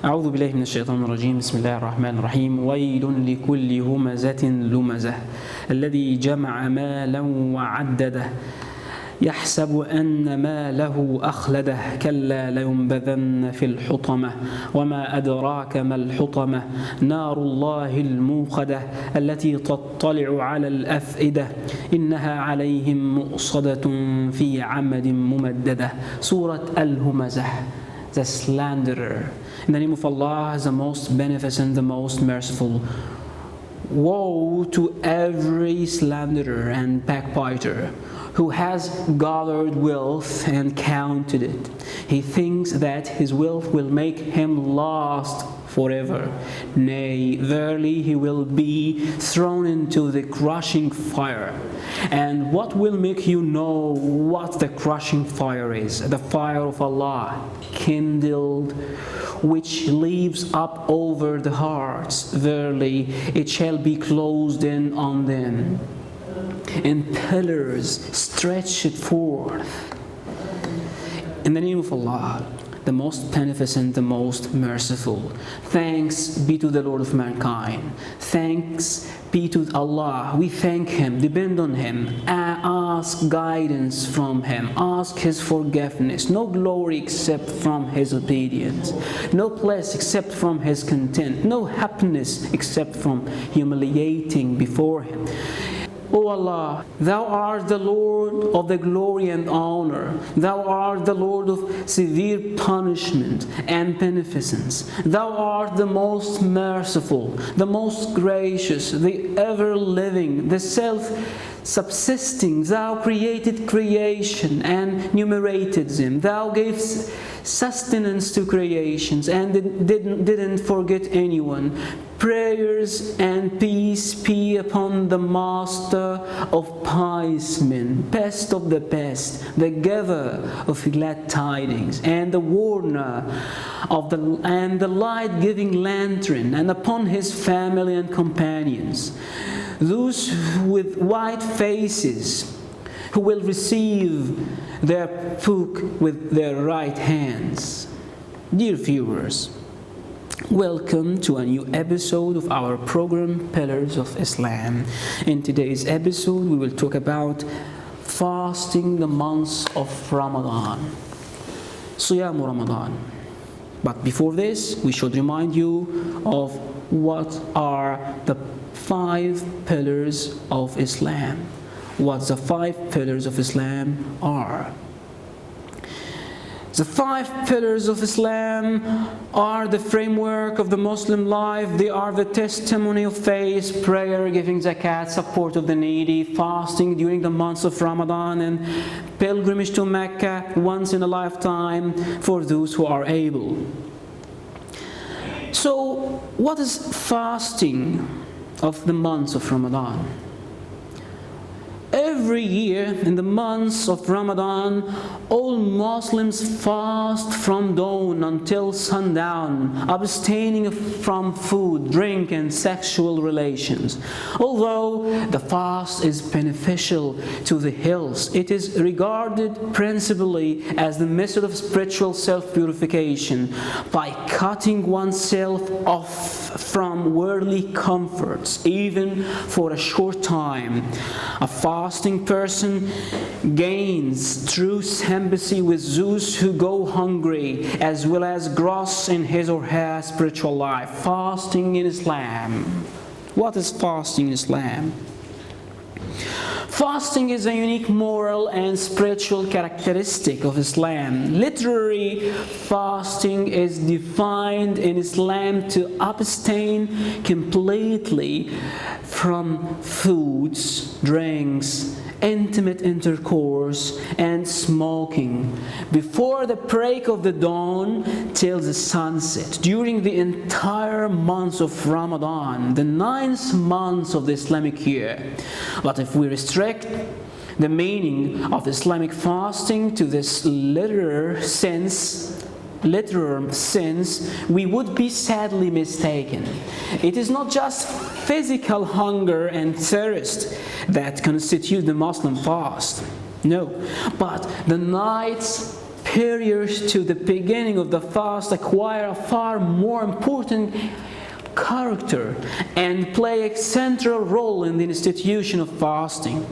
أعوذ بالله من الشيطان الرجيم. بسم الله الرحمن الرحيم. ويل لكل همزة لمزة الذي جمع مالا وعدده يحسب أن ماله أخلده كلا لينبذن في الحطمة وما أدراك ما الحطمة نار الله الموقدة التي تطلع على الأفئدة إنها عليهم مؤصدة في عمد ممددة. Surah Al-Humazah, the slanderer. In the name of Allah, the most beneficent, the most merciful. Woe to every slanderer and backbiter who has gathered wealth and counted it. He thinks that his wealth will make him last forever. Nay, verily he will be thrown into the crushing fire. And what will make you know what the crushing fire is? The fire of Allah, kindled, which leaps up over the hearts. Verily, it shall be closed in on them, and pillars stretched forth. In the name of Allah, the most beneficent, the most merciful. Thanks be to the Lord of mankind. Thanks be to Allah. We thank Him, depend on Him, ask guidance from Him, ask His forgiveness. No glory except from His obedience, no bliss except from His content, no happiness except from humiliating before Him. O Allah, Thou art the Lord of the glory and honor. Thou art the Lord of severe punishment and beneficence. Thou art the most merciful, the most gracious, the ever-living, the self-subsisting. Thou created creation and numerated them. Thou gavest sustenance to creations and didn't forget anyone. Prayers and peace be upon the Master of pious men, best of the best, the giver of glad tidings, and the warner of the light-giving lantern, and upon his family and companions, those with white faces who will receive their book with their right hands. Dear viewers, welcome to a new episode of our program Pillars of Islam. In today's episode, we will talk about fasting the months of Ramadan, Siyam Ramadan. But before this, we should remind you of what are the 5 pillars of Islam. What the 5 pillars of Islam are. The 5 pillars of Islam are the framework of the Muslim life. They are the testimony of faith, prayer, giving zakat, support of the needy, fasting during the months of Ramadan, and pilgrimage to Mecca once in a lifetime for those who are able. So, what is fasting of the months of Ramadan? Every year in the months of Ramadan, all Muslims fast from dawn until sundown, abstaining from food, drink, and sexual relations. Although the fast is beneficial to the health, it is regarded principally as the method of spiritual self-purification by cutting oneself off from worldly comforts, even for a short time. A fasting person gains true sympathy with those who go hungry, as well as grows in his or her spiritual life. Fasting in Islam. What is fasting in Islam? Fasting is a unique moral and spiritual characteristic of Islam. Literally, fasting is defined in Islam to abstain completely from foods, drinks, intimate intercourse, and smoking before the break of the dawn till the sunset during the entire month of Ramadan, the 9th month of the Islamic year. But if we restrict the meaning of Islamic fasting to this literal sense, we would be sadly mistaken. It is not just physical hunger and thirst that constitute the Muslim fast. No, but the night's periods to the beginning of the fast acquire a far more important character and play a central role in the institution of fasting.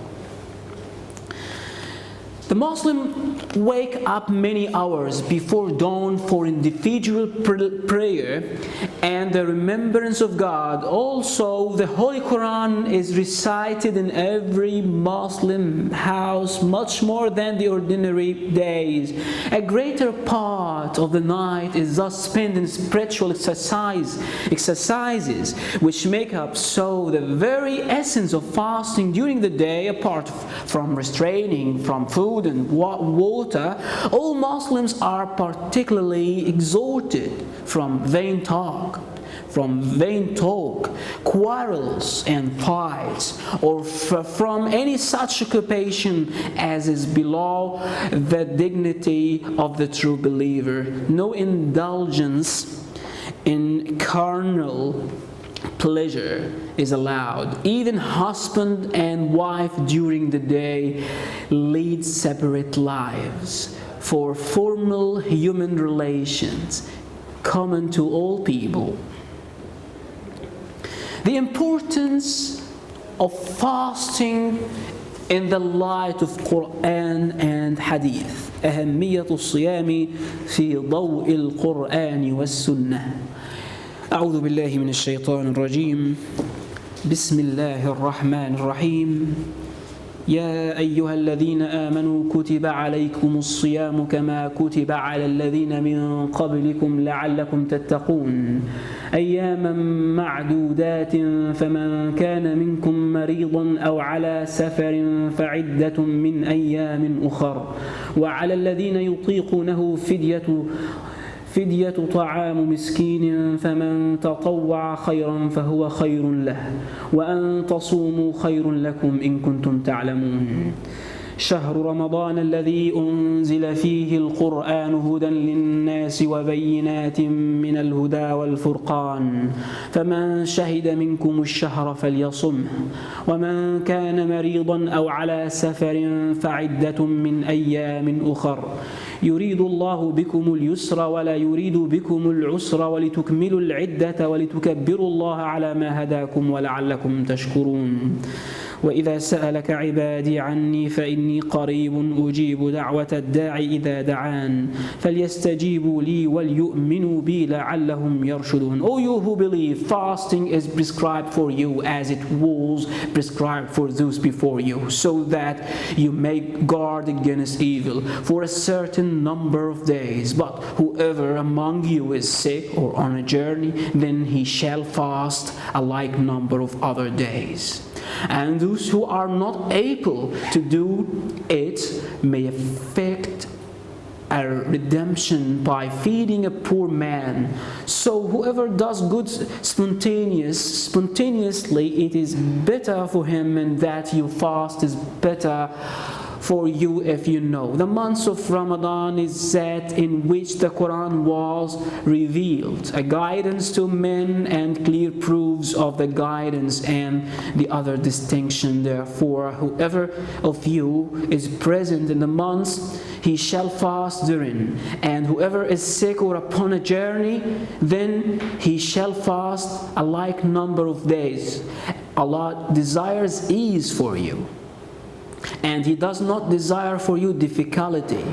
The Muslim wake up many hours before dawn for individual prayer and the remembrance of God. Also, the Holy Qur'an is recited in every Muslim house much more than the ordinary days. A greater part of the night is thus spent in spiritual exercises which make up so the very essence of fasting during the day, apart from restraining from food and water. All Muslims are particularly exhorted from vain talk, quarrels and fights, or from any such occupation as is below the dignity of the true believer. No indulgence in carnal pleasure is allowed. Even husband and wife during the day lead separate lives, for formal human relations common to all people. The importance of fasting in the light of Quran and Hadith. أهمية الصيام في ضوء القرآن والسنة. أعوذ بالله من الشيطان الرجيم. بسم الله الرحمن الرحيم. يا أيها الذين آمنوا كتب عليكم الصيام كما كتب على الذين من قبلكم لعلكم تتقون أياما معدودات فمن كان منكم مريضا أو على سفر فعدة من أيام أخر وعلى الذين يطيقونه فدية طعام مسكين فمن تطوع خيرا فهو خير له وأن تصوموا خير لكم إن كنتم تعلمون. شهر رمضان الذي أنزل فيه القرآن هدى للناس وبينات من الهدى والفرقان فمن شهد منكم الشهر فليصمه ومن كان مريضا أو على سفر فعدة من أيام أخر يريد الله بكم اليسر ولا يريد بكم العسر ولتكملوا العدة ولتكبروا الله على ما هداكم ولعلكم تشكرون. وإذا سألك عبادي عني فإني قريب أجيب دعوة الداعي إذا دعان فليستجيبوا لي وليؤمنوا بي لعلهم يرشدون. O you who believe, fasting is prescribed for you as it was prescribed for those before you, so that you may guard against evil for a certain number of days. But whoever among you is sick or on a journey, then he shall fast a like number of other days. And those who are not able to do it may effect a redemption by feeding a poor man. So whoever does good spontaneously, it is better for him, and that you fast is better for you if you know. The month of Ramadan is that in which the Quran was revealed, a guidance to men and clear proofs of the guidance and the other distinction. Therefore, whoever of you is present in the month, he shall fast therein. And whoever is sick or upon a journey, then he shall fast a like number of days. Allah desires ease for you, and He does not desire for you difficulty,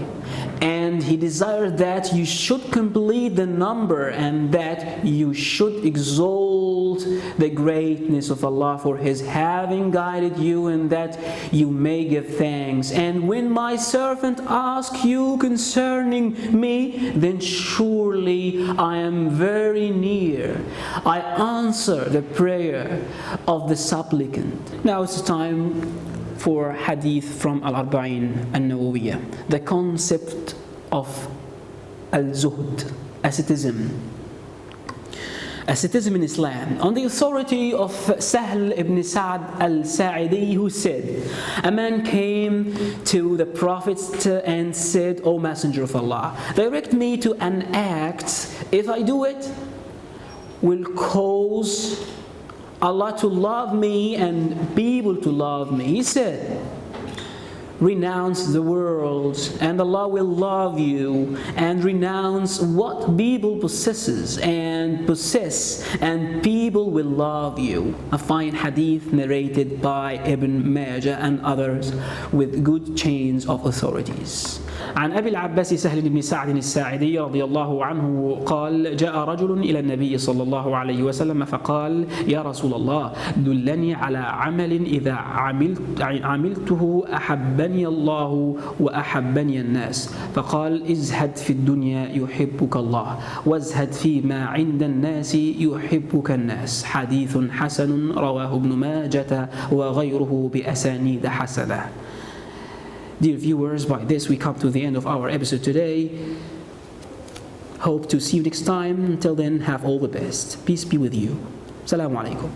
and He desires that you should complete the number and that you should exalt the greatness of Allah for His having guided you, and that you may give thanks. And when my servant asks you concerning me, then surely I am very near. I answer the prayer of the supplicant. Now it's time for hadith from Al-Arba'in An-Nawawiyah, the concept of al-zuhd, asceticism in Islam, on the authority of Sahl ibn Sa'd al-Sa'idi, who said, a man came to the Prophet and said, O Messenger of Allah, direct me to an act, if I do it, will cause Allah to love me and people to love me. He said, renounce the world, and Allah will love you, and renounce what people possess, and people will love you. A fine hadith narrated by Ibn Majah and others with good chains of authorities. عن أبي العباس سهل بن سعد الساعدي رضي الله عنه قال: جاء رجل إلى النبي صلى الله عليه وسلم فقال: يا رسول الله، دلني على عمل إذا عملته أحبني الله وأحبني الناس. فقال: ازهد في الدنيا يحبك الله، وازهد فيما عند الناس يحبك الناس. حديث حسن رواه ابن ماجة وغيره بأسانيد حسنة. Dear viewers, by this we come to the end of our episode today. Hope to see you next time. Until then, have all the best. Peace be with you. Assalamu alaikum.